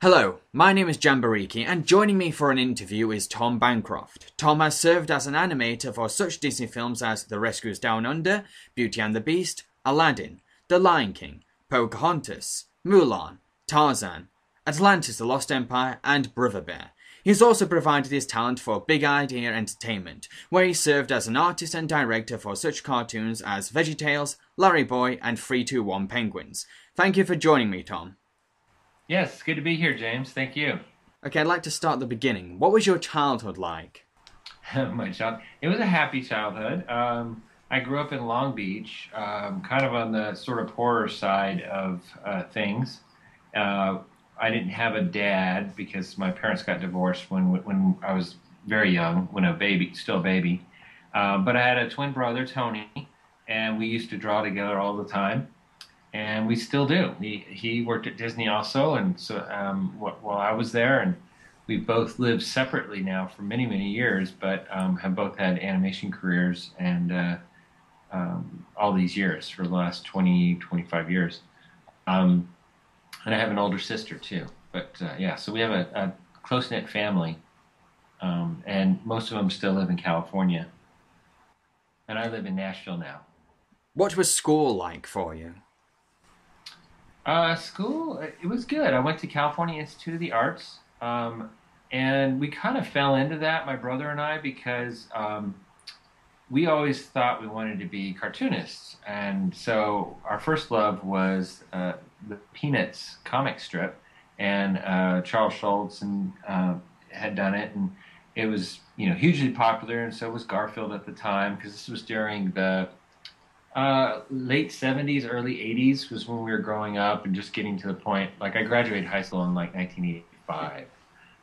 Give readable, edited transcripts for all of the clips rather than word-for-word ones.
Hello, my name is Jambareeqi, and joining me for an interview is Tom Bancroft. Tom has served as an animator for such Disney films as The Rescuers Down Under, Beauty and the Beast, Aladdin, The Lion King, Pocahontas, Mulan, Tarzan, Atlantis the Lost Empire, and Brother Bear. He has also provided his talent for Big Idea Entertainment, where he served as an artist and director for such cartoons as VeggieTales, Larry Boy, and 321 Penguins. Thank you for joining me, Tom. Yes, it's good to be here, James. Thank you. Okay, I'd like to start at the beginning. What was your childhood like? My child. It was a happy childhood. I grew up in Long Beach, kind of on the sort of poorer side of things. I didn't have a dad because my parents got divorced when I was very young, when a baby, still a baby. But I had a twin brother, Tony, and we used to draw together all the time. And we still do. He worked at Disney also, and so while I was there, and we both lived separately now for many, many years, but have both had animation careers and all these years for the last 20, 25 years. And I have an older sister too. But yeah, so we have a close-knit family, and most of them still live in California. And I live in Nashville now. What was school like for you? School, it was good. I went to California Institute of the Arts, and we kind of fell into that, my brother and I, because we always thought we wanted to be cartoonists. And so our first love was the Peanuts comic strip, and Charles Schultz and had done it, and it was, hugely popular, and so was Garfield at the time, because this was during the late 70s, early 80s was when we were growing up and just getting to the point. Like, I graduated high school in like 1985,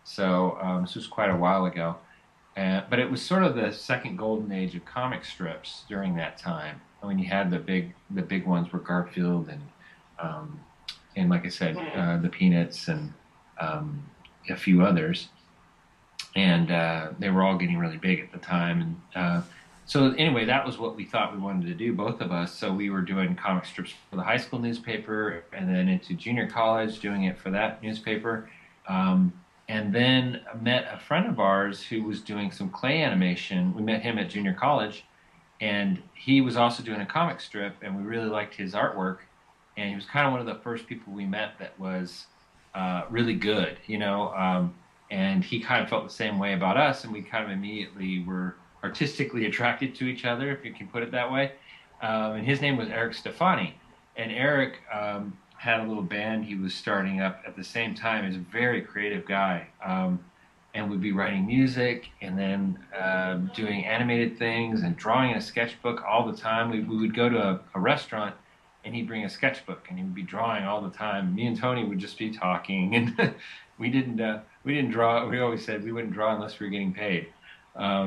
so this was quite a while ago. But it was sort of the second golden age of comic strips during that time. I mean, you had the big ones were Garfield and like I said, the Peanuts and a few others, and they were all getting really big at the time. And so anyway, that was what we thought we wanted to do, both of us. So we were doing comic strips for the high school newspaper, and then into junior college, doing it for that newspaper. And then met a friend of ours who was doing some clay animation. We met him at junior college, and he was also doing a comic strip, and we really liked his artwork. And he was kind of one of the first people we met that was really good, and he kind of felt the same way about us, and we kind of immediately were artistically attracted to each other, if you can put it that way. And his name was Eric Stefani. And Eric had a little band he was starting up at the same time. He's a very creative guy. And would be writing music and then doing animated things and drawing in a sketchbook all the time. We would go to a restaurant and he'd bring a sketchbook and he would be drawing all the time. Me and Tony would just be talking, and we didn't draw. We always said we wouldn't draw unless we were getting paid.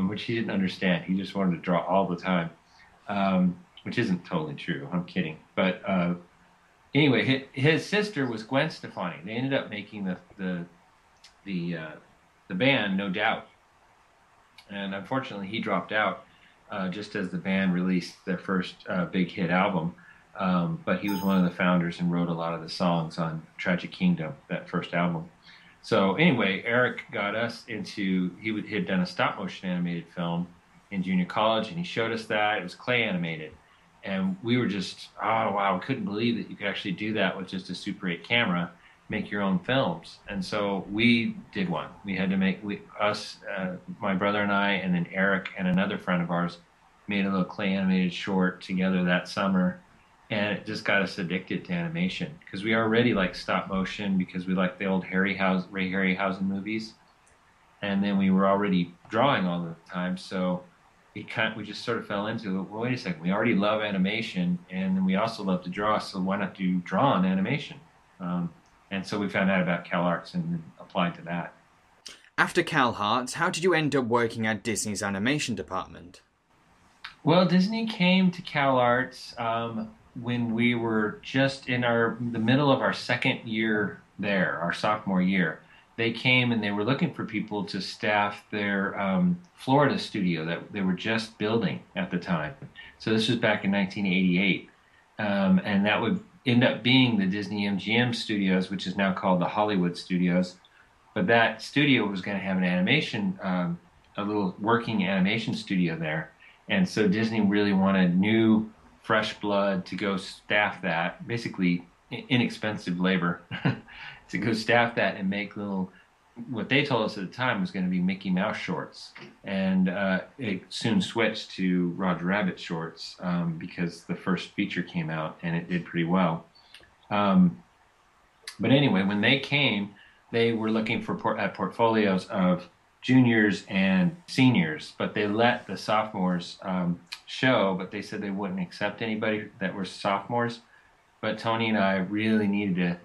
Which he didn't understand. He just wanted to draw all the time, which isn't totally true. I'm kidding. But anyway, his sister was Gwen Stefani. They ended up making the band, No Doubt, and unfortunately, he dropped out just as the band released their first big hit album. But he was one of the founders and wrote a lot of the songs on Tragic Kingdom, that first album. So anyway, Eric got us into, he had done a stop motion animated film in junior college, and he showed us that. It was clay animated. And we were just, oh wow, we couldn't believe that you could actually do that with just a Super 8 camera, make your own films. And so we did one. We had to my brother and I, and then Eric and another friend of ours made a little clay animated short together that summer. And it just got us addicted to animation because we already like stop motion because we like the old Ray Harryhausen movies, and then we were already drawing all the time. So we just sort of fell into it. Well, wait a second, we already love animation, and then we also love to draw. So why not do draw on animation? And so we found out about CalArts and then applied to that. After CalArts, how did you end up working at Disney's animation department? Well, Disney came to CalArts when we were just in the middle of our second year there, our sophomore year. They came and they were looking for people to staff their Florida studio that they were just building at the time. So this was back in 1988. And that would end up being the Disney MGM Studios, which is now called the Hollywood Studios. But that studio was going to have an animation, a little working animation studio there. And so Disney really wanted new, fresh blood to go staff that, basically inexpensive labor, to go staff that and make little, what they told us at the time was going to be Mickey Mouse shorts. And it soon switched to Roger Rabbit shorts because the first feature came out and it did pretty well. But anyway, when they came, they were looking for at portfolios of juniors and seniors, but they let the sophomores show, but they said they wouldn't accept anybody that were sophomores. But Tony and I really needed to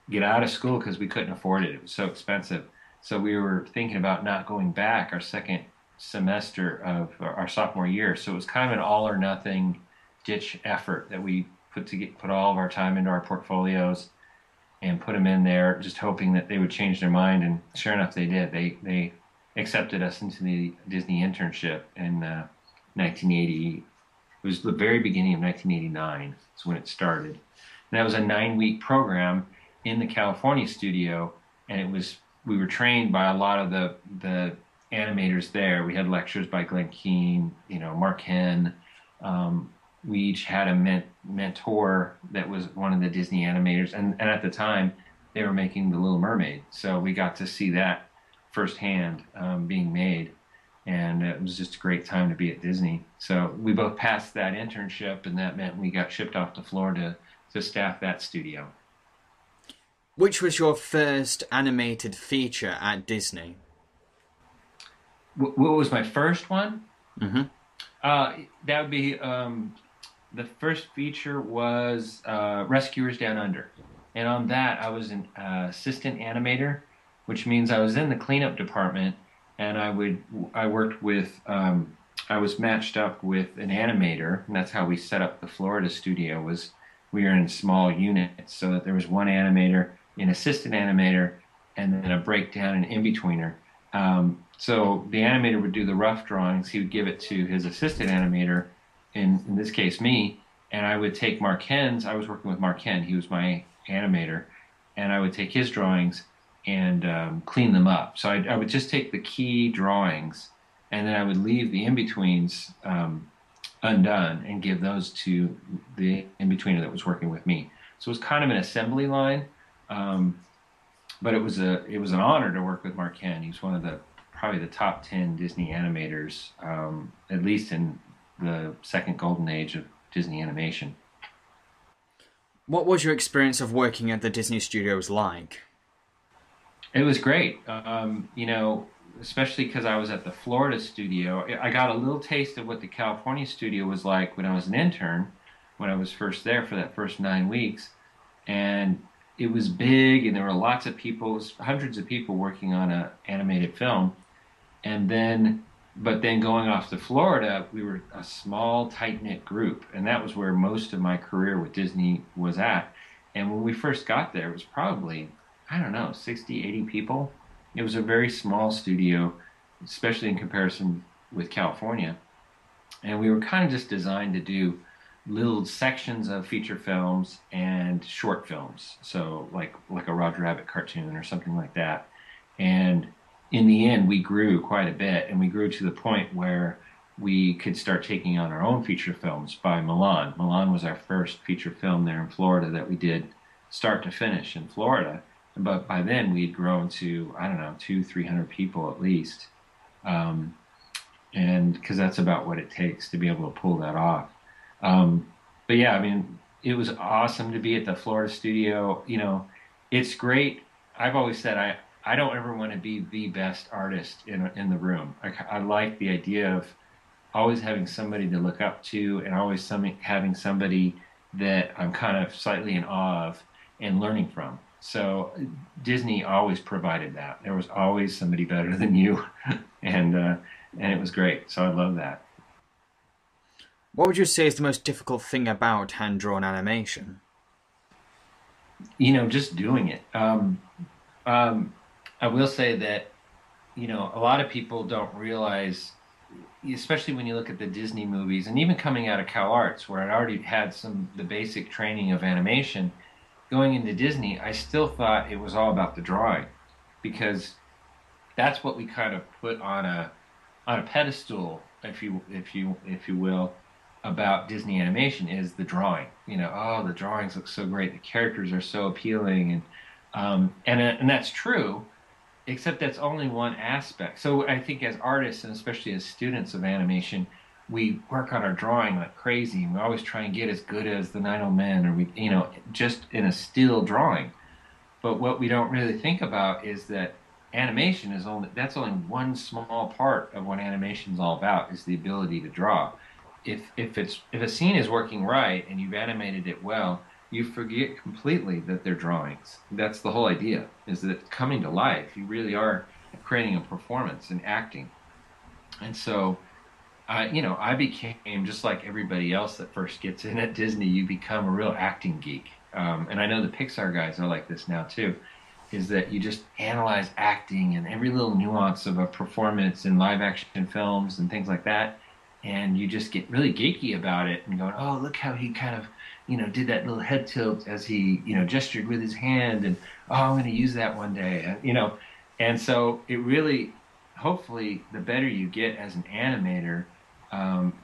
get out of school because we couldn't afford it. It was so expensive. So we were thinking about not going back our second semester of our sophomore year. So it was kind of an all or nothing ditch effort that we put all of our time into our portfolios and put them in there, just hoping that they would change their mind. And sure enough, they did. They accepted us into the Disney internship in 1980. It was the very beginning of 1989 is when it started. And that was a 9-week program in the California studio, and we were trained by a lot of the animators there. We had lectures by Glenn Keane, Mark Henn. We each had a mentor that was one of the Disney animators, and at the time they were making The Little Mermaid, so we got to see that firsthand being made, and it was just a great time to be at Disney. So we both passed that internship, and that meant we got shipped off to Florida to staff that studio. Which was your first animated feature at Disney? What was my first one? Mm-hmm. That would be the first feature was Rescuers Down Under, and on that I was an assistant animator, which means I was in the cleanup department, and I worked with I was matched up with an animator, and that's how we set up the Florida studio. Was we were in small units, so that there was one animator, an assistant animator, and then a breakdown and in-betweener. So the animator would do the rough drawings. He would give it to his assistant animator, in this case me, and I would take Mark Henn's. I was working with Mark Henn. He was my animator, and I would take his drawings and clean them up. So I would just take the key drawings, and then I would leave the in-betweens undone and give those to the in-betweener that was working with me. So it was kind of an assembly line, but it was an honor to work with Mark Henn. He's one of probably the top 10 Disney animators, at least in the second golden age of Disney animation. What was your experience of working at the Disney Studios like? It was great. Especially because I was at the Florida studio. I got a little taste of what the California studio was like when I was an intern, when I was first there for that first 9 weeks. And it was big, and there were lots of people, hundreds of people working on an animated film. But then going off to Florida, we were a small, tight-knit group, and that was where most of my career with Disney was at. And when we first got there, it was probably, 60, 80 people. It was a very small studio, especially in comparison with California. And we were kind of just designed to do little sections of feature films and short films. So like a Roger Rabbit cartoon or something like that. And in the end, we grew quite a bit, and we grew to the point where we could start taking on our own feature films by Milan. Milan was our first feature film there in Florida that we did start to finish in Florida. But by then we had grown to, 200-300 people at least. And because that's about what it takes to be able to pull that off. But yeah, it was awesome to be at the Florida studio. It's great. I've always said I don't ever want to be the best artist in the room. I like the idea of always having somebody to look up to, and always having somebody that I'm kind of slightly in awe of and learning from. So Disney always provided that. There was always somebody better than you, and it was great. So I love that. What would you say is the most difficult thing about hand-drawn animation? Just doing it. I will say that, a lot of people don't realize especially when you look at the Disney movies, and even coming out of Cal Arts, where I'd already had the basic training of animation, going into Disney, I still thought it was all about the drawing, because that's what we kind of put on a pedestal, if you will, about Disney animation is the drawing. You know, oh, the drawings look so great, the characters are so appealing, and that's true, except that's only one aspect. So I think as artists, and especially as students of animation, we work on our drawing like crazy, and we always try and get as good as the Nine Old Men, or we, you know, just in a still drawing. But what we don't really think about is that animation is only that's only one small part of what animation is all about, is the ability to draw. If a scene is working right and you've animated it well, you forget completely that they're drawings. That's the whole idea, is that it's coming to life. You really are creating a performance and acting. And so I became just like everybody else that first gets in at Disney. You become a real acting geek, and I know the Pixar guys are like this now too. Is that you just analyze acting and every little nuance of a performance in live action films and things like that, and you just get really geeky about it and going, oh, look how he kind of, did that little head tilt as he, gestured with his hand, and oh, I'm going to use that one day, and so it really, hopefully, the better you get as an animator,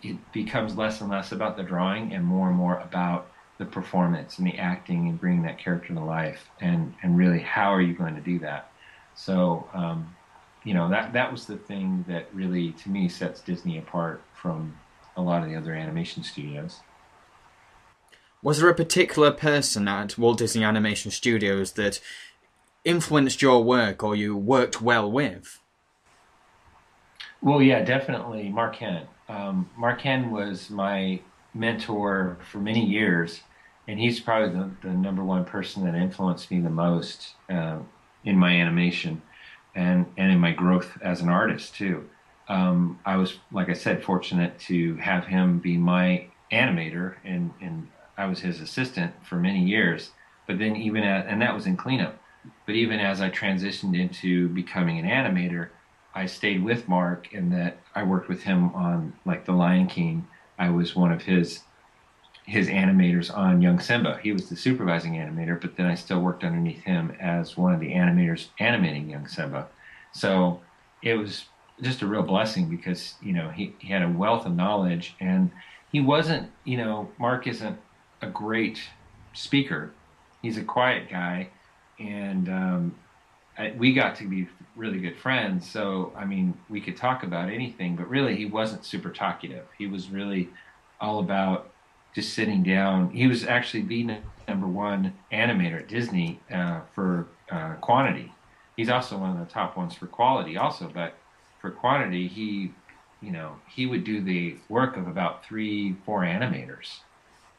it becomes less and less about the drawing and more about the performance and the acting and bringing that character to life, and really, how are you going to do that? So that was the thing that really, to me, sets Disney apart from a lot of the other animation studios. Was there a particular person at Walt Disney Animation Studios that influenced your work or you worked well with? Well, yeah, definitely Mark Henn. Mark Henn was my mentor for many years, and he's probably the number one person that influenced me the most in my animation and in my growth as an artist too. I was, like I said, fortunate to have him be my animator, and I was his assistant for many years. But then and that was in cleanup. But even as I transitioned into becoming an animator, I stayed with Mark, in that I worked with him on like The Lion King. I was one of his animators on Young Simba. He was the supervising animator, but then I still worked underneath him as one of the animators animating Young Simba. So it was just a real blessing, because he had a wealth of knowledge, and he wasn't, Mark isn't a great speaker. He's a quiet guy, and we got to be really good friends. So I mean, we could talk about anything, but really, he wasn't super talkative. He was really all about just sitting down. He was actually the number one animator at Disney for quantity. He's also one of the top ones for quality, also. But for quantity, he would do the work of about 3, 4 animators,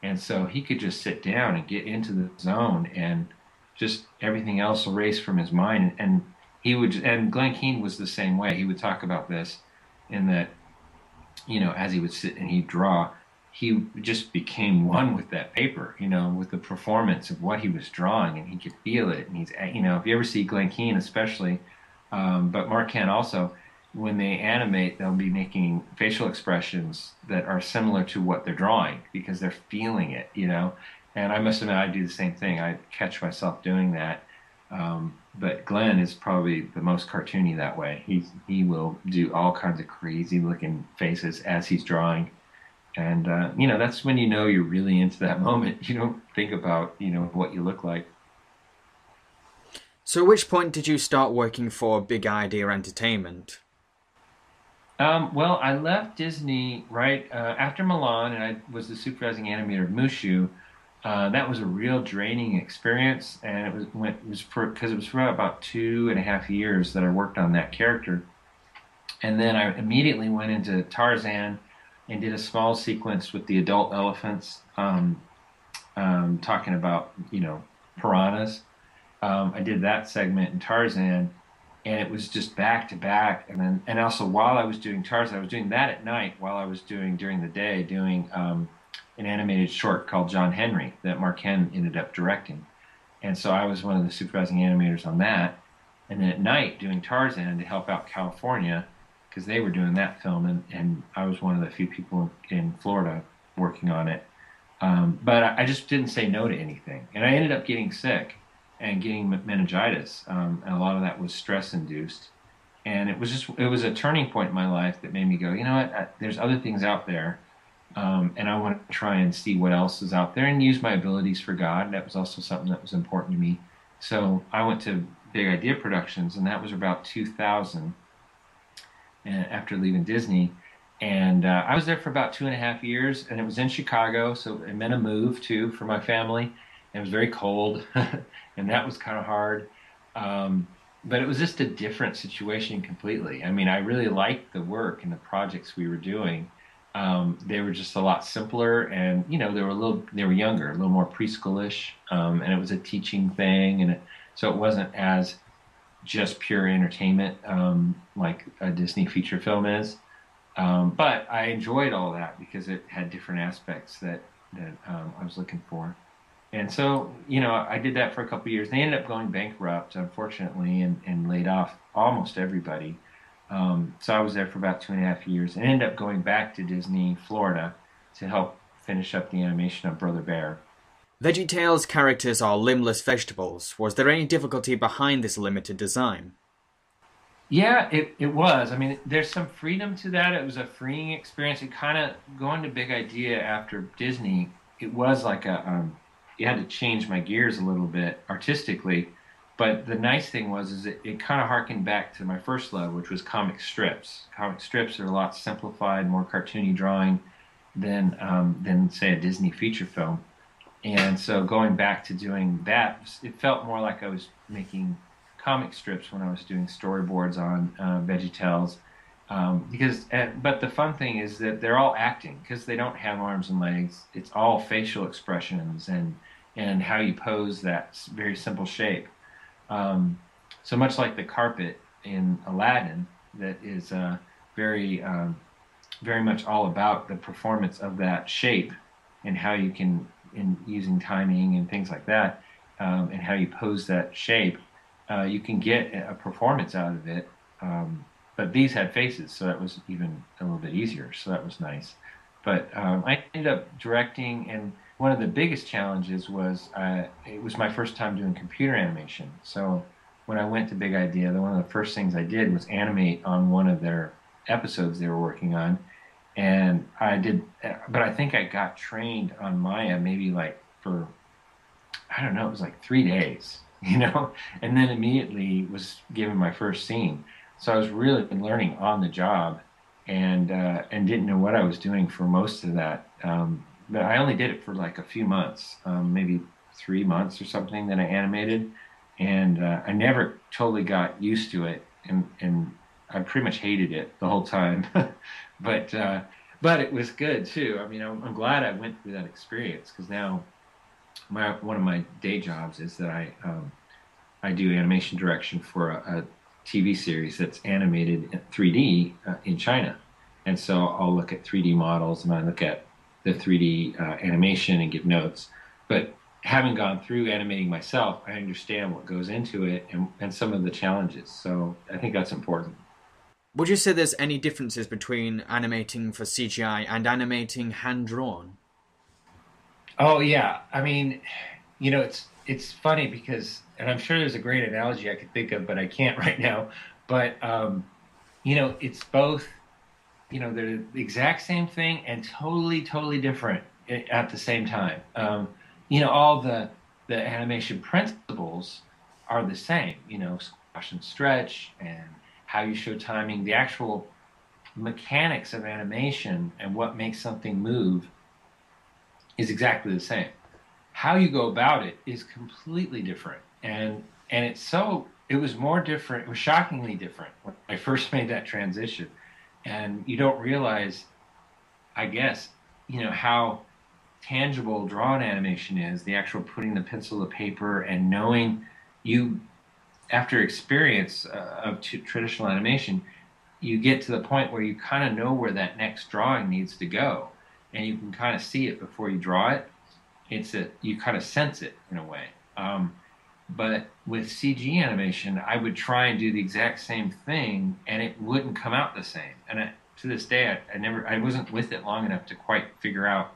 and so he could just sit down and get into the zone, and just everything else erase from his mind. And and Glenn Keane was the same way. He would talk about this, in that, as he would sit and he'd draw, he just became one with that paper, with the performance of what he was drawing, and he could feel it. And if you ever see Glenn Keane, especially, but Mark Kent also, when they animate, they'll be making facial expressions that are similar to what they're drawing, because they're feeling it, And I must admit, I do the same thing. I catch myself doing that. But Glenn is probably the most cartoony that way. He will do all kinds of crazy looking faces as he's drawing. And, that's when you're really into that moment. You don't think about, what you look like. So at which point did you start working for Big Idea Entertainment? Well, I left Disney right after Milan, and I was the supervising animator of Mooshu. That was a real draining experience, and it was for about 2.5 years that I worked on that character. And then I immediately went into Tarzan and did a small sequence with the adult elephants, talking about, piranhas. I did that segment in Tarzan, and it was just back to back. And also, while I was doing Tarzan, I was doing that at night, while I was doing during the day, doing an animated short called John Henry that Mark Henn ended up directing. And so I was one of the supervising animators on that. And then at night, doing Tarzan to help out California. because they were doing that film, and I was one of the few people in Florida working on it. But I just didn't say no to anything, and I ended up getting sick and getting meningitis, and a lot of that was stress induced. And it was a turning point in my life that made me go, you know what, there's other things out there, and I want to try and see what else is out there and use my abilities for God. That was also something that was important to me. So I went to Big Idea Productions, and that was about 2000, and after leaving Disney. And I was there for about 2.5 years, and it was in Chicago, so it meant a move too for my family. And it was very cold, and that was kind of hard. But it was just a different situation completely. I mean, I really liked the work and the projects we were doing. They were just a lot simpler, and they were younger, a little more preschoolish, and it was a teaching thing, and so it wasn't as just pure entertainment like a Disney feature film is. But I enjoyed all that because it had different aspects that I was looking for. And so, I did that for a couple of years. They ended up going bankrupt, unfortunately, and laid off almost everybody. So I was there for about 2.5 years and ended up going back to Disney, Florida, to help finish up the animation of Brother Bear. VeggieTales characters are limbless vegetables. Was there any difficulty behind this limited design? Yeah, it was. I mean, there's some freedom to that. It was a freeing experience. It kind of going to Big Idea after Disney. It was like you had to change my gears a little bit artistically. But the nice thing was it kind of harkened back to my first love, which was comic strips. Comic strips are a lot simplified, more cartoony drawing than say a Disney feature film. And so going back to doing that, it felt more like I was making comic strips when I was doing storyboards on VeggieTales. But the fun thing is that they're all acting because they don't have arms and legs. It's all facial expressions and how you pose that very simple shape. So much like the carpet in Aladdin, that is very much all about the performance of that shape and how you can, in using timing and things like that, and how you pose that shape, you can get a performance out of it. But these had faces, so that was even a little bit easier. So that was nice. But I ended up directing, and one of the biggest challenges was it was my first time doing computer animation. So when I went to Big Idea, one of the first things I did was animate on one of their episodes they were working on. And I did, but I think I got trained on Maya maybe like for, I don't know, it was like 3 days, and then immediately was given my first scene. So I was really learning on the job, and didn't know what I was doing for most of that. But I only did it for like a few months, maybe 3 months or something that I animated, and I never totally got used to it, and I pretty much hated it the whole time. But it was good too. I mean, I'm glad I went through that experience because now one of my day jobs is that I do animation direction for a TV series that's animated in 3D in China, and so I'll look at 3D models and I look at the 3D animation and give notes. But having gone through animating myself, I understand what goes into it and some of the challenges. So I think that's important. Would you say there's any differences between animating for CGI and animating hand-drawn? Oh yeah, I mean, it's funny because, and I'm sure there's a great analogy I could think of, but I can't right now. But it's both. They're the exact same thing and totally different at the same time. All the animation principles are the same. Squash and stretch and how you show timing, the actual mechanics of animation and what makes something move is exactly the same. How you go about it is completely different. And it was more different, it was shockingly different when I first made that transition. And you don't realize, I guess, how tangible drawn animation is, the actual putting the pencil to paper and knowing after experience of traditional animation, you get to the point where you kind of know where that next drawing needs to go, and you can kind of see it before you draw it. You kind of sense it in a way. But with CG animation, I would try and do the exact same thing, and it wouldn't come out the same. And to this day, I wasn't with it long enough to quite figure out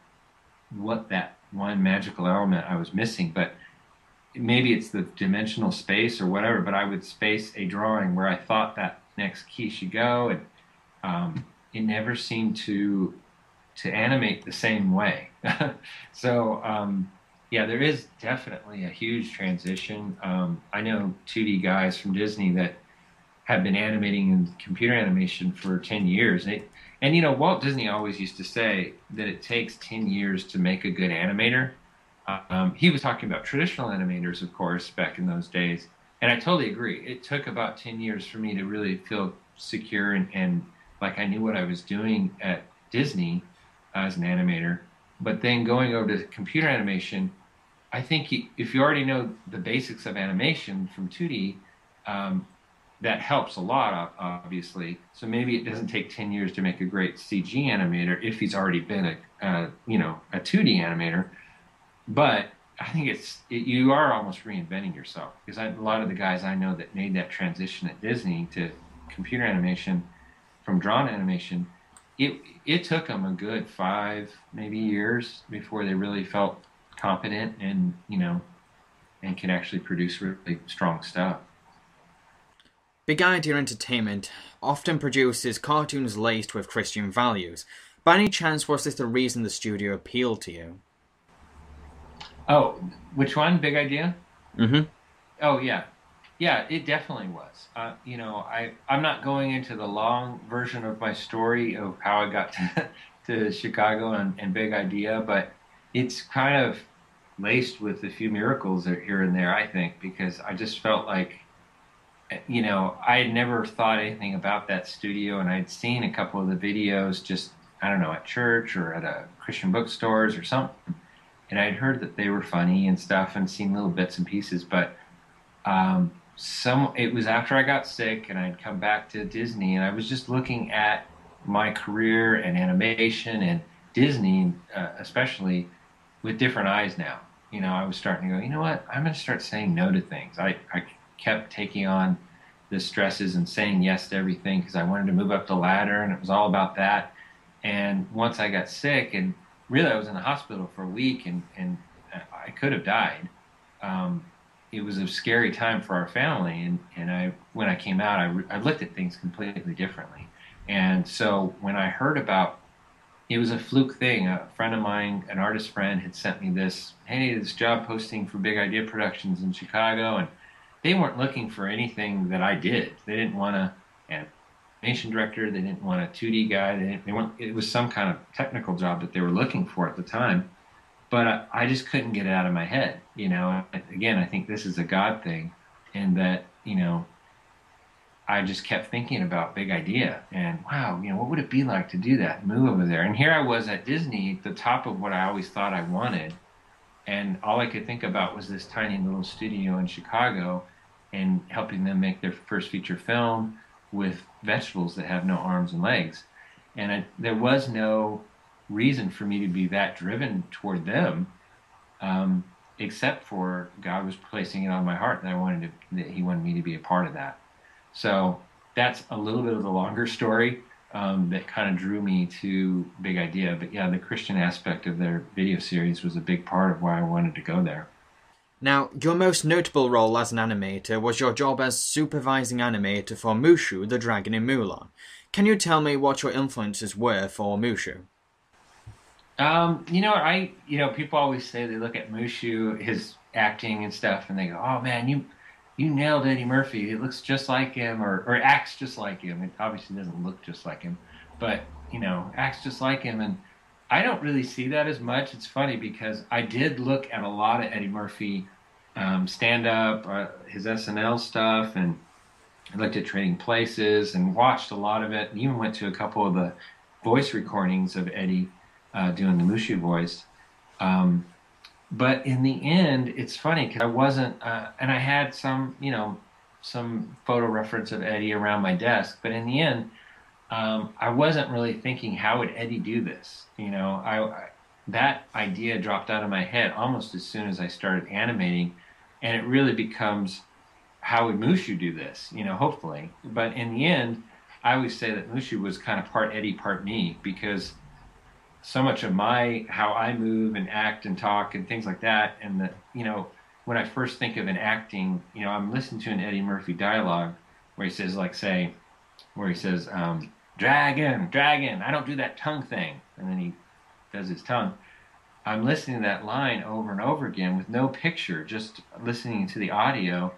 what that one magical element I was missing. But maybe it's the dimensional space or whatever. But I would space a drawing where I thought that next key should go, and it never seemed to animate the same way. So yeah, there is definitely a huge transition. I know 2D guys from Disney that have been animating in computer animation for 10 years. And you know, Walt Disney always used to say that it takes 10 years to make a good animator. He was talking about traditional animators, of course, back in those days. And I totally agree. It took about 10 years for me to really feel secure and like I knew what I was doing at Disney as an animator. But then going over to computer animation, I think if you already know the basics of animation from 2D, that helps a lot, obviously. So maybe it doesn't take 10 years to make a great CG animator if he's already been a 2D animator. But I think you are almost reinventing yourself, because a lot of the guys I know that made that transition at Disney to computer animation from drawn animation, it took them a good 5 maybe years before they really felt competent and could actually produce really strong stuff. Big Idea Entertainment often produces cartoons laced with Christian values. By any chance, was this the reason the studio appealed to you? Oh, which one? Big Idea? Mm-hmm. Oh, yeah. Yeah, it definitely was. I'm not going into the long version of my story of how I got to Chicago and Big Idea, but it's kind of laced with a few miracles here and there, I think, because I just felt like, I had never thought anything about that studio, and I'd seen a couple of the videos just, I don't know, at church or at a Christian bookstores or something, and I'd heard that they were funny and stuff and seen little bits and pieces, but it was after I got sick and I'd come back to Disney, and I was just looking at my career and animation and Disney, especially, with different eyes now. I was starting to go, you know what? I'm going to start saying no to things. I kept taking on the stresses and saying yes to everything because I wanted to move up the ladder, and it was all about that. And once I got sick, and really I was in the hospital for a week, and I could have died. It was a scary time for our family, and when I came out, I looked at things completely differently. And so when I heard about, it was a fluke thing. A friend of mine, an artist friend, had sent me this job posting for Big Idea Productions in Chicago, and they weren't looking for anything that I did. They didn't want an animation director. They didn't want a 2D guy. It was some kind of technical job that they were looking for at the time. But I just couldn't get it out of my head. Again, I think this is a God thing, in that, I just kept thinking about Big Idea, and wow, what would it be like to do that, move over there? And here I was at Disney, the top of what I always thought I wanted, and all I could think about was this tiny little studio in Chicago and helping them make their first feature film with vegetables that have no arms and legs. And there was no reason for me to be that driven toward them, except for God was placing it on my heart that He wanted me to be a part of that. So that's a little bit of the longer story that kind of drew me to Big Idea. But yeah, the Christian aspect of their video series was a big part of why I wanted to go there. Now, your most notable role as an animator was your job as supervising animator for Mooshu, the dragon in Mulan. Can you tell me what your influences were for Mooshu? People always say they look at Mooshu, his acting and stuff, and they go, "Oh man, you nailed Eddie Murphy. It looks just like him, or acts just like him." It obviously doesn't look just like him, but acts just like him. And I don't really see that as much. It's funny because I did look at a lot of Eddie Murphy stand-up, his SNL stuff, and I looked at Trading Places and watched a lot of it, and even went to a couple of the voice recordings of Eddie doing the Mooshu voice. But in the end, it's funny because I wasn't, and I had some photo reference of Eddie around my desk, but in the end, I wasn't really thinking, how would Eddie do this? That idea dropped out of my head almost as soon as I started animating, and it really becomes how would Mooshu do this? Hopefully. But in the end, I always say that Mooshu was kind of part Eddie, part me, because so much of my how I move and act and talk and things like that, and when I first think of an acting, I'm listening to an Eddie Murphy dialogue where he says, like, say, where he says, "Dragon, dragon, I don't do that tongue thing," and then he does his tongue. I'm listening to that line over and over again with no picture, just listening to the audio,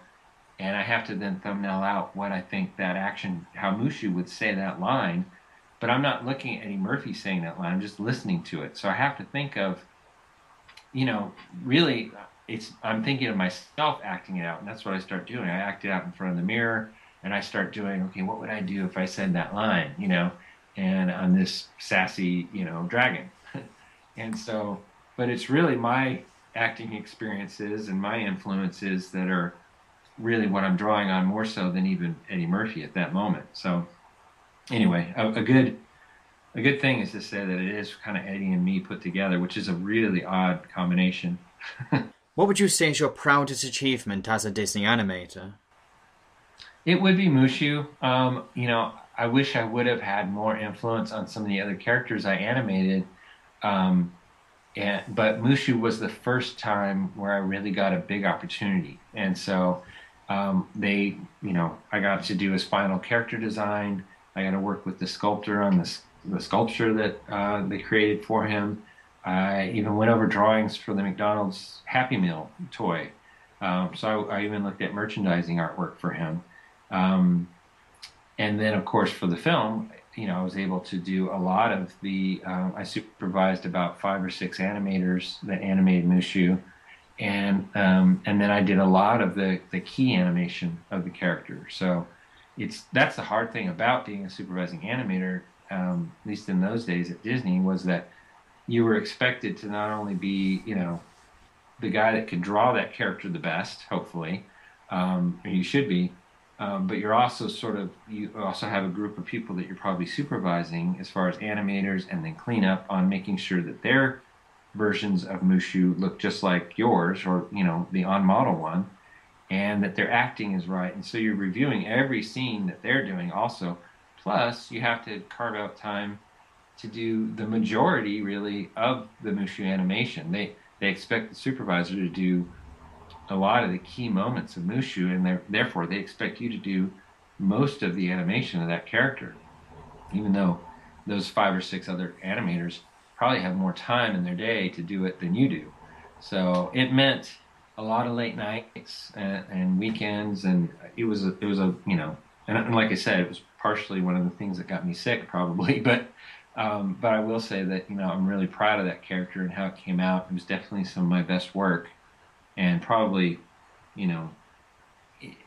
and I have to then thumbnail out what I think that action, how Mushu would say that line, but I'm not looking at Eddie Murphy saying that line. I'm just listening to it. So I have to think of, really, I'm thinking of myself acting it out, and that's what I start doing. I act it out in front of the mirror, and I start doing, okay, what would I do if I said that line, and I'm this sassy, dragon. And so, but it's really my acting experiences and my influences that are really what I'm drawing on more so than even Eddie Murphy at that moment. So anyway, a good thing is to say that it is kind of Eddie and me put together, which is a really odd combination. What would you say is your proudest achievement as a Disney animator? It would be Mushu. I wish I would have had more influence on some of the other characters I animated. But Mushu was the first time where I really got a big opportunity. And so I got to do his final character design. I got to work with the sculptor on the sculpture that they created for him. I even went over drawings for the McDonald's Happy Meal toy. So I even looked at merchandising artwork for him. And then, of course, for the film, I was able to do a lot of I supervised about 5 or 6 animators that animated Mushu. And then I did a lot of the key animation of the character. So that's the hard thing about being a supervising animator, at least in those days at Disney, was that you were expected to not only be, the guy that could draw that character the best, hopefully, or you should be, but you also have a group of people that you're probably supervising as far as animators, and then clean up on making sure that their versions of Mushu look just like yours, or the on-model one, and that their acting is right. And so you're reviewing every scene that they're doing also. Plus, you have to carve out time to do the majority, really, of the Mushu animation. They expect the supervisor to do a lot of the key moments of Mushu, and therefore they expect you to do most of the animation of that character, even though those 5 or 6 other animators probably have more time in their day to do it than you do. So it meant a lot of late nights and weekends, and it was a and like I said, it was partially one of the things that got me sick, probably. But I will say that I'm really proud of that character and how it came out. It was definitely some of my best work, and probably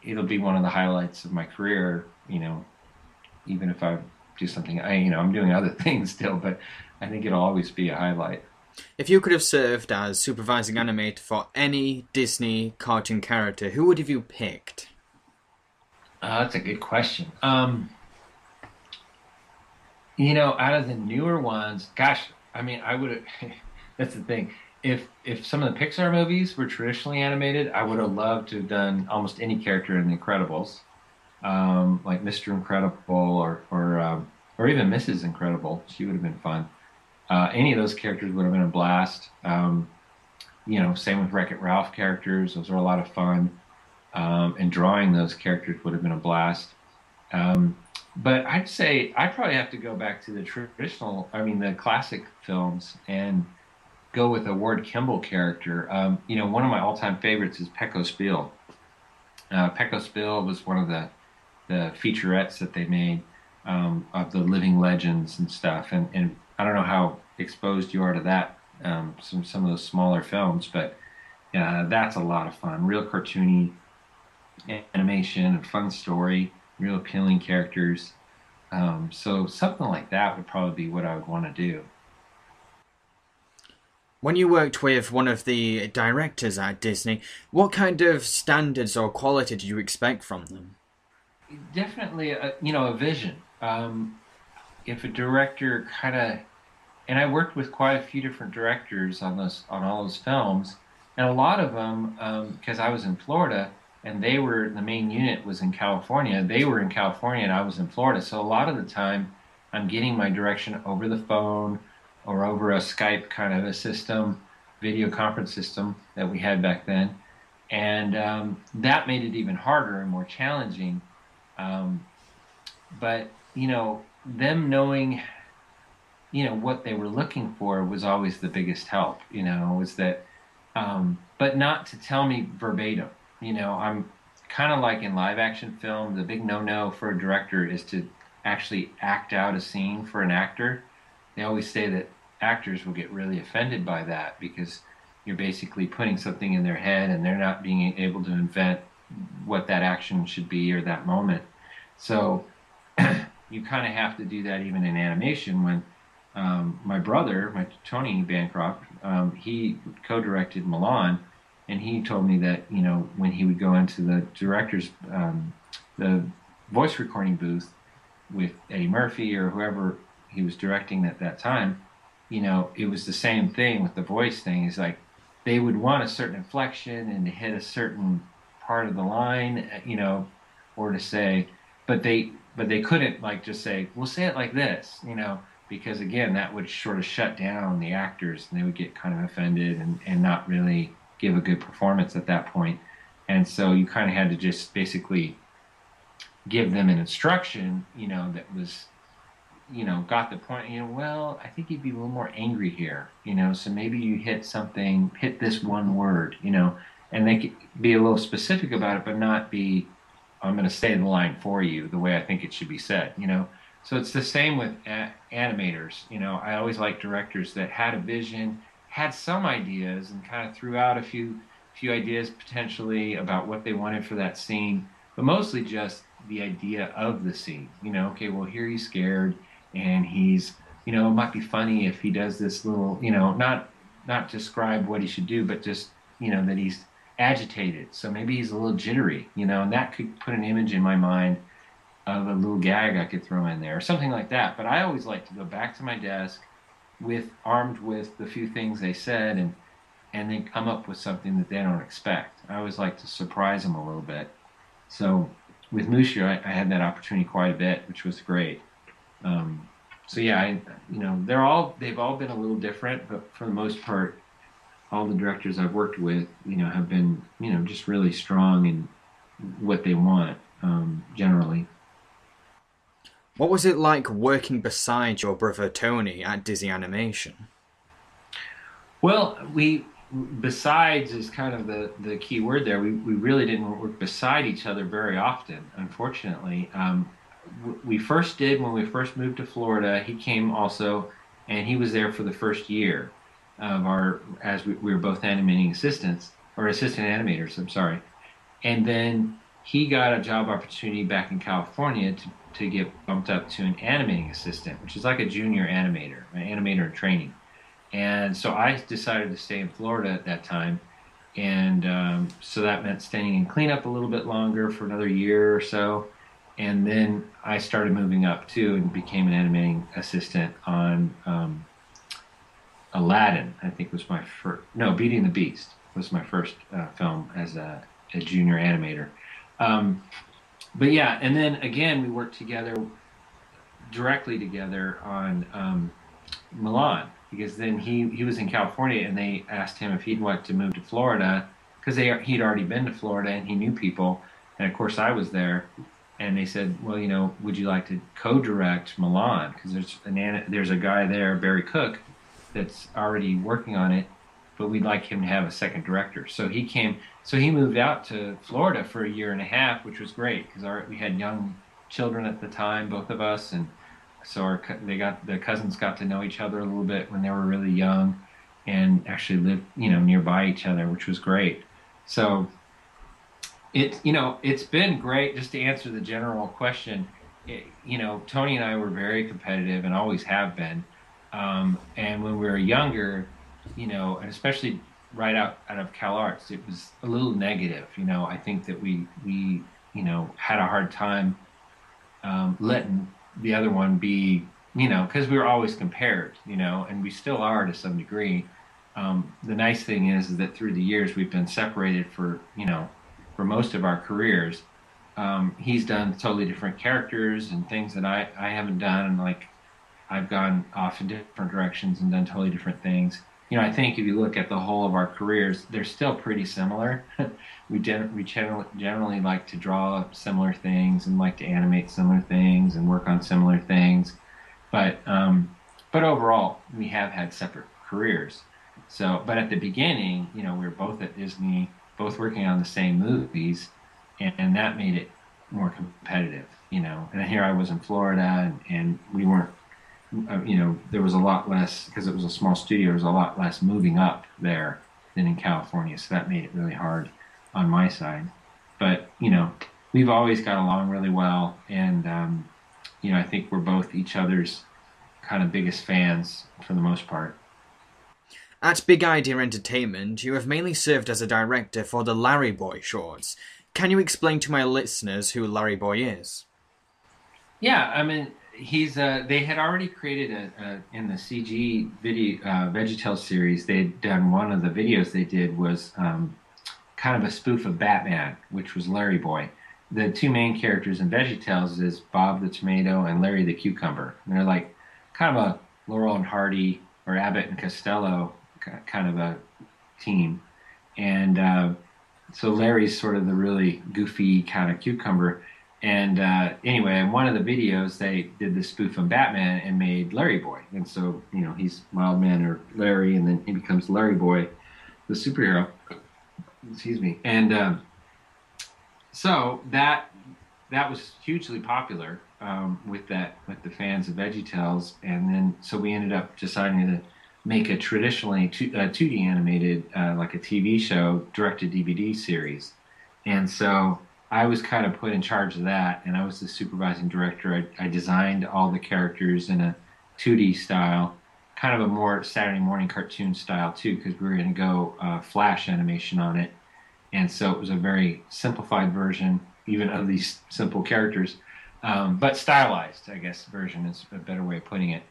it'll be one of the highlights of my career. Even if I do something, I'm doing other things still, but I think it'll always be a highlight. If you could have served as supervising animator for any Disney cartoon character, who would have you picked? That's a good question. Out of the newer ones, gosh, I would have. That's the thing. If some of the Pixar movies were traditionally animated, I would have loved to have done almost any character in The Incredibles, like Mr. Incredible or even Mrs. Incredible. She would have been fun. Any of those characters would have been a blast. Same with Wreck-It Ralph characters; those were a lot of fun. And drawing those characters would have been a blast. But I'd say I'd probably have to go back to the the classic films, and go with a Ward Kimball character. One of my all-time favorites is Pecco Spiel. Pecco Spiel was one of the featurettes that they made of the living legends and stuff. And I don't know how exposed you are to that, some of those smaller films, but that's a lot of fun. Real cartoony animation, a fun story, real appealing characters. So something like that would probably be what I would want to do. When you worked with one of the directors at Disney, what kind of standards or quality did you expect from them? Definitely, a vision. If a director and I worked with quite a few different directors on all those films, and a lot of them, because I was in Florida, and the main unit was in California. They were in California and I was in Florida. So a lot of the time I'm getting my direction over the phone or over a Skype kind of a system, video conference system that we had back then. And that made it even harder and more challenging. Um, but, them knowing, what they were looking for was always the biggest help, was that, but not to tell me verbatim. I'm kind of like in live action film, the big no-no for a director is to actually act out a scene for an actor. They always say that actors will get really offended by that because you're basically putting something in their head and they're not being able to invent what that action should be or that moment. So you kind of have to do that even in animation when my brother, Tony Bancroft, he co-directed Milan, and he told me that when he would go into the director's the voice recording booth with Eddie Murphy or whoever he was directing at that time, it was the same thing with the voice thing. It's like they would want a certain inflection and to hit a certain part of the line, or to say, but they couldn't like just say, "We'll say it like this," because again, that would sort of shut down the actors and they would get kind of offended and not really give a good performance at that point. And so you kind of had to just basically give them an instruction, that was, got the point, well, I think you'd be a little more angry here, so maybe you hit this one word, and they could be a little specific about it, but not be, I'm going to say the line for you the way I think it should be said, So it's the same with animators. I always liked directors that had a vision, had some ideas, and kind of threw out a few ideas potentially about what they wanted for that scene, but mostly just the idea of the scene. Okay, well here he's scared, and he's, it might be funny if he does this little, not describe what he should do, but just, that he's agitated. So maybe he's a little jittery, and that could put an image in my mind of a little gag I could throw in there or something like that. But I always like to go back to my desk armed with the few things they said and then come up with something that they don't expect. I always like to surprise them a little bit. So with Mooshu, I had that opportunity quite a bit, which was great. So yeah, they've all been a little different, but for the most part, all the directors I've worked with, have been, just really strong in what they want, generally. What was it like working beside your brother Tony at Disney Animation? Well, besides is kind of the key word there. We really didn't work beside each other very often, unfortunately. We first did when we first moved to Florida. He came also, and he was there for the first year of as we were both animating assistants, or assistant animators, I'm sorry. And then he got a job opportunity back in California to get bumped up to an animating assistant, which is like a junior animator, an animator in training. And so I decided to stay in Florida at that time. And so that meant staying in cleanup a little bit longer for another year or so. And then I started moving up too and became an animating assistant on Aladdin, I think was my first, no, Beauty and the Beast was my first film as a junior animator. But yeah, and then again, we worked directly together on Milan, because then he was in California and they asked him if he'd want to move to Florida because he'd already been to Florida and he knew people. And of course I was there. And they said, well, would you like to co-direct Milan? Because there's a guy there, Barry Cook, that's already working on it, but we'd like him to have a second director. So he moved out to Florida for a year and a half, which was great because we had young children at the time, both of us, and so the cousins got to know each other a little bit when they were really young, and actually lived nearby each other, which was great. So it's been great. Just to answer the general question, Tony and I were very competitive and always have been. And when we were younger, and especially right out of Cal Arts, it was a little negative. I think that we had a hard time letting the other one be, because we were always compared, and we still are to some degree. The nice thing is that through the years we've been separated for, for most of our careers. He's done totally different characters and things that I haven't done, and like I've gone off in different directions and done totally different things. I think if you look at the whole of our careers, they're still pretty similar. We generally like to draw similar things and like to animate similar things and work on similar things. But overall, we have had separate careers. So, but at the beginning, we were both at Disney, both working on the same movies, and that made it more competitive. And here I was in Florida, and we weren't. There was a lot less because it was a small studio. There was a lot less moving up there than in California, so that made it really hard on my side. But we've always got along really well, and I think we're both each other's kind of biggest fans for the most part. At Big Idea Entertainment, you have mainly served as a director for the Larry Boy shorts. Can you explain to my listeners who Larry Boy is? Yeah, I mean, they had already created in the CG video VeggieTales series. They'd done one of the videos they did was kind of a spoof of Batman, which was Larry Boy. The two main characters in VeggieTales is Bob the Tomato and Larry the Cucumber. And they're like kind of a Laurel and Hardy or Abbott and Costello kind of a team. And so Larry's sort of the really goofy kind of cucumber. And anyway, in one of the videos, they did the spoof on Batman and made Larry Boy. And so, he's Wild Man or Larry, and then he becomes Larry Boy, the superhero. Excuse me. And so that was hugely popular with the fans of VeggieTales. And then so we ended up deciding to make a traditionally 2D animated, like a TV show, direct-to-DVD series. And so I was kind of put in charge of that, and I was the supervising director. I designed all the characters in a 2D style, kind of a more Saturday morning cartoon style too, because we were going to go flash animation on it. And so it was a very simplified version, even of these simple characters, but stylized, I guess, version is a better way of putting it.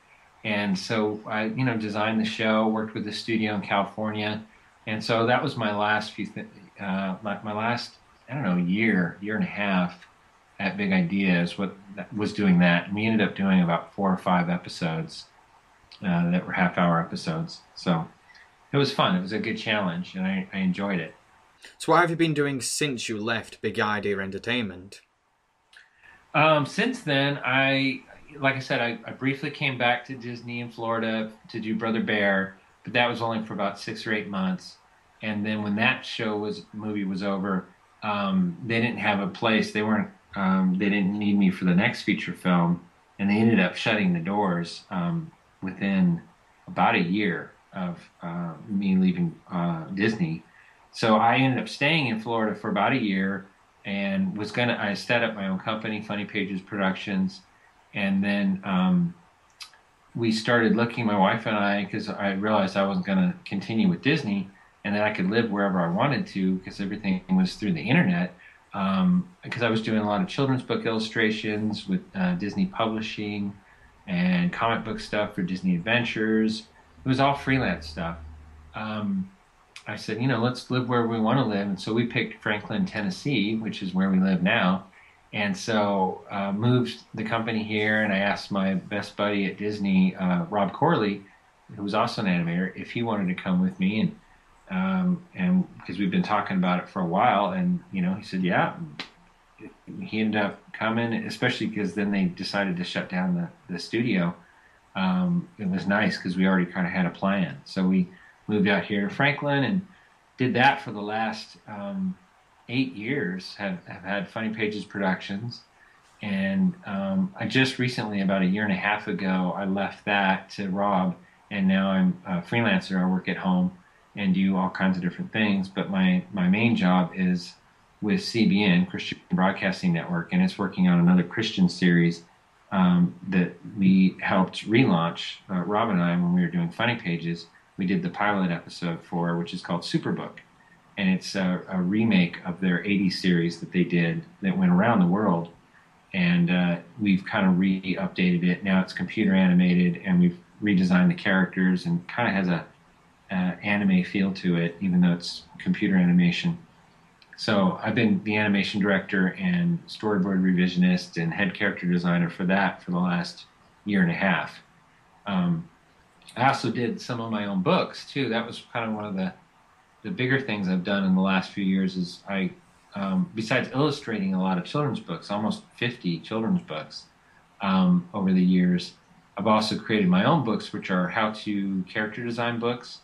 And so I, designed the show, worked with the studio in California, and so that was my last my last, I don't know, year and a half at Big Idea is what was doing that. And we ended up doing about 4 or 5 episodes that were half-hour episodes. So it was fun. It was a good challenge, and I enjoyed it. So what have you been doing since you left Big Idea Entertainment? Since then, like I said, I briefly came back to Disney in Florida to do Brother Bear, but that was only for about 6 or 8 months. And then when that movie was over, they didn't have a place. They didn't need me for the next feature film, and they ended up shutting the doors within about a year of me leaving Disney. So I ended up staying in Florida for about a year, and I set up my own company, Funny Pages Productions, and then we started looking, my wife and I, because I realized I wasn't going to continue with Disney, and that I could live wherever I wanted to because everything was through the internet. Because I was doing a lot of children's book illustrations with Disney Publishing and comic book stuff for Disney Adventures. It was all freelance stuff. I said, let's live where we want to live. And so we picked Franklin, Tennessee, which is where we live now. And so moved the company here, and I asked my best buddy at Disney, Rob Corley, who was also an animator, if he wanted to come with me. And because we've been talking about it for a while, and he said yeah. He ended up coming, especially because then they decided to shut down the studio. It was nice because we already kind of had a plan, so we moved out here to Franklin and did that for the last 8 years. Have had Funny Pages Productions, and I just recently, about a year and a half ago, I left that to Rob, and now I'm a freelancer. I work at home and do all kinds of different things, but my main job is with CBN, Christian Broadcasting Network, and it's working on another Christian series that we helped relaunch, Rob and I, when we were doing Funny Pages. We did the pilot episode for, which is called Superbook, and it's a remake of their 80s series that they did that went around the world, and we've kind of re-updated it. Now it's computer animated, and we've redesigned the characters, and kind of has a anime feel to it, even though it's computer animation. So I've been the animation director and storyboard revisionist and head character designer for that for the last year and a half. Um, I also did some of my own books too. That was kind of one of the bigger things I've done in the last few years is besides illustrating a lot of children's books, almost 50 children's books over the years, I've also created my own books, which are how-to character design books.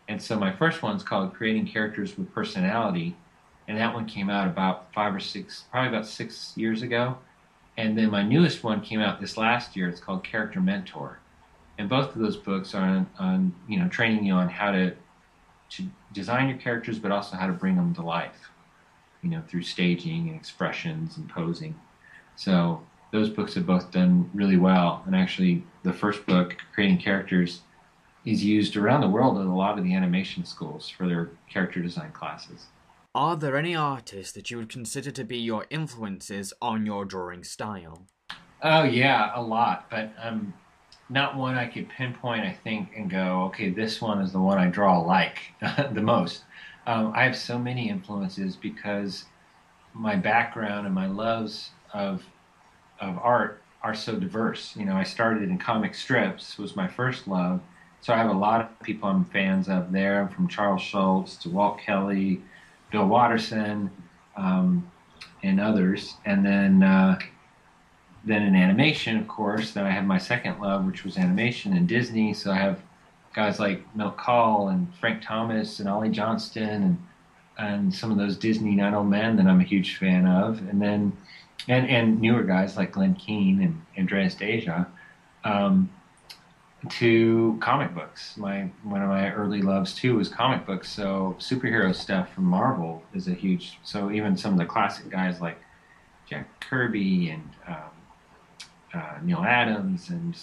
And so my first one's called Creating Characters with Personality, and that one came out about 5 or 6, probably about 6 years ago. And then my newest one came out this last year. It's called Character Mentor. And both of those books are on training you on how to design your characters, but also how to bring them to life, through staging and expressions and posing. So those books have both done really well. And actually, the first book, Creating Characters, is used around the world in a lot of the animation schools for their character design classes. Are there any artists that you would consider to be your influences on your drawing style? Oh yeah, a lot, but not one I could pinpoint, I think, and go, okay, this one is the one I draw like the most. I have so many influences because my background and my loves of art are so diverse. I started in comic strips was my first love, so I have a lot of people I'm fans of there, from Charles Schultz to Walt Kelly, Bill Watterson, and others. And then in animation, of course, then I have my second love, which was animation and Disney. So I have guys like Milt Kahl and Frank Thomas and Ollie Johnston and some of those Disney Nine-Old-Men that I'm a huge fan of, and then and newer guys like Glenn Keane and Andreas Deja, to comic books. One of my early loves too was comic books. So superhero stuff from Marvel is a huge. So even some of the classic guys like Jack Kirby and Neil Adams, and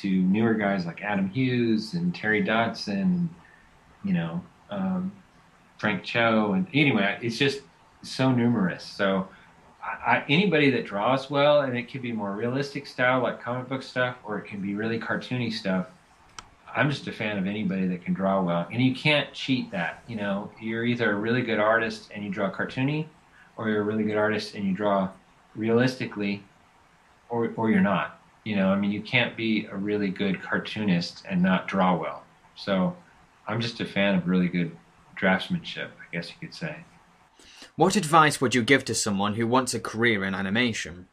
to newer guys like Adam Hughes and Terry Dodson, you know, um, Frank Cho, and anyway, it's just so numerous. So anybody that draws well, and it can be more realistic style like comic book stuff, or it can be really cartoony stuff. I'm just a fan of anybody that can draw well, and you can't cheat that. You're either a really good artist and you draw cartoony, or you're a really good artist and you draw realistically, or you're not. I mean, you can't be a really good cartoonist and not draw well. So I'm just a fan of really good draftsmanship, I guess you could say. What advice would you give to someone who wants a career in animation?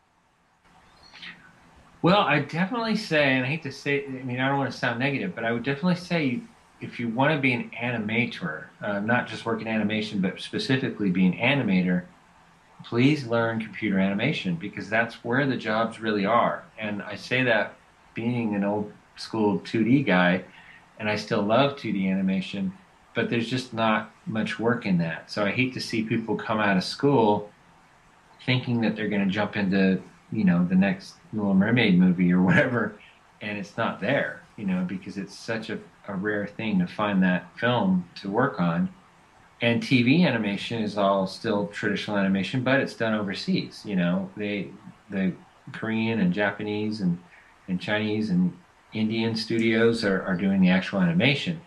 Well, I definitely say, and I hate to say, I mean, I don't want to sound negative, but I would definitely say if you want to be an animator, not just work in animation, but specifically be an animator, please learn computer animation, because that's where the jobs really are. And I say that being an old school 2D guy, and I still love 2D animation, but there's just not much work in that. So I hate to see people come out of school thinking that they're going to jump into, the next Little Mermaid movie or whatever, and it's not there, because it's such a rare thing to find that film to work on. And TV animation is all still traditional animation, but it's done overseas. The Korean and Japanese and Chinese and Indian studios are doing the actual animation.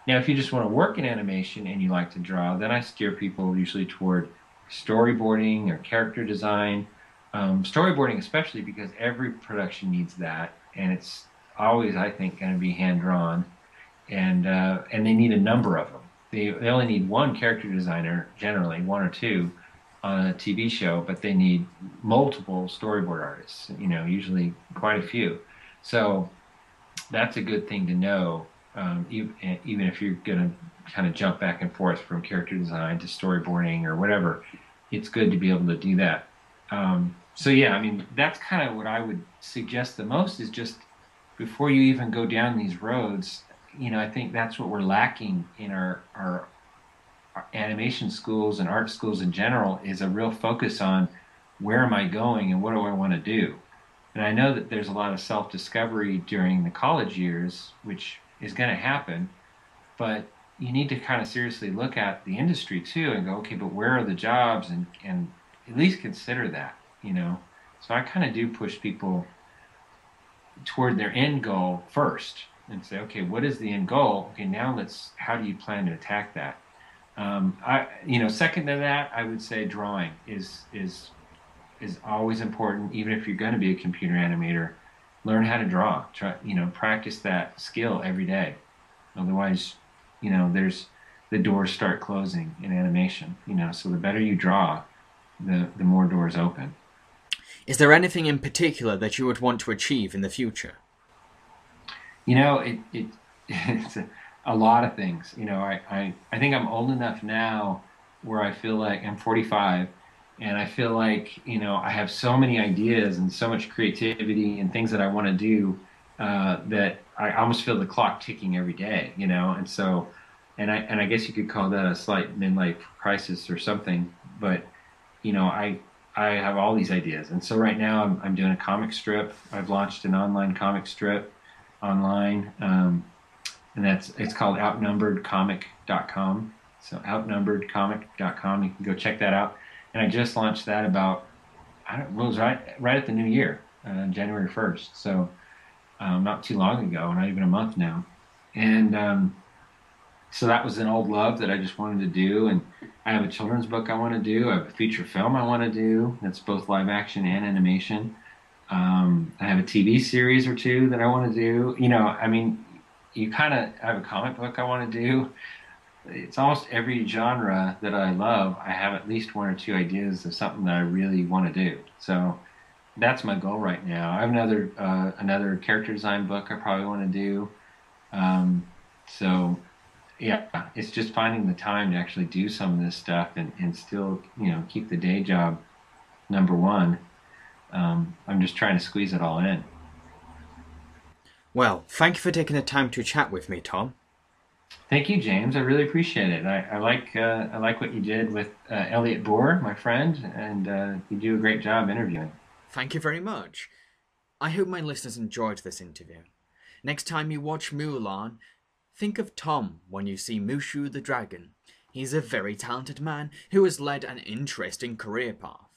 Now, if you just want to work in animation and you like to draw, then I steer people usually toward storyboarding or character design. Storyboarding especially, because every production needs that, and it's always, I think, going to be hand drawn, and they need a number of them. They only need one character designer, generally one or two, on a TV show, but they need multiple storyboard artists. Usually quite a few. So that's a good thing to know. Even if you're going to kind of jump back and forth from character design to storyboarding or whatever, it's good to be able to do that. So yeah, I mean, that's kind of what I would suggest the most, is just before you even go down these roads, I think that's what we're lacking in our animation schools and art schools in general, is a real focus on where am I going and what do I want to do. And I know that there's a lot of self-discovery during the college years, which is going to happen, but you need to kind of seriously look at the industry too and go, okay, but where are the jobs, and at least consider that. So I kind of do push people toward their end goal first and say, okay, what is the end goal? Okay, now how do you plan to attack that? Second to that, I would say drawing is always important. Even if you're going to be a computer animator, learn how to draw. Try, practice that skill every day. Otherwise, there's the doors start closing in animation. So the better you draw, the more doors open. Is there anything in particular that you would want to achieve in the future? It's a lot of things. I think I'm old enough now where I feel like I'm 45, and I feel like I have so many ideas and so much creativity and things that I want to do, that I almost feel the clock ticking every day. And so, and I guess you could call that a slight midlife crisis or something. But I have all these ideas, and so right now I'm doing a comic strip. I've launched an online comic strip online, and it's called outnumberedcomic.com. So outnumberedcomic.com. You can go check that out. And I just launched that about, I don't know, it was right at the new year, January 1st. So not too long ago, not even a month now. And so that was an old love that I just wanted to do. And I have a children's book I want to do. I have a feature film I want to do that's both live action and animation. I have a TV series or two that I want to do. You kind of have a comic book I want to do. It's almost every genre that I love. I have at least one or two ideas of something that I really want to do. So that's my goal right now. I have another character design book I probably want to do. So yeah, it's just finding the time to actually do some of this stuff and still keep the day job number one. I'm just trying to squeeze it all in. Well, thank you for taking the time to chat with me, Tom. Thank you, James. I really appreciate it. I like what you did with Elliot Bohr, my friend, and you do a great job interviewing. Thank you very much. I hope my listeners enjoyed this interview. Next time you watch Mulan, think of Tom when you see Mooshu the dragon. He's a very talented man who has led an interesting career path.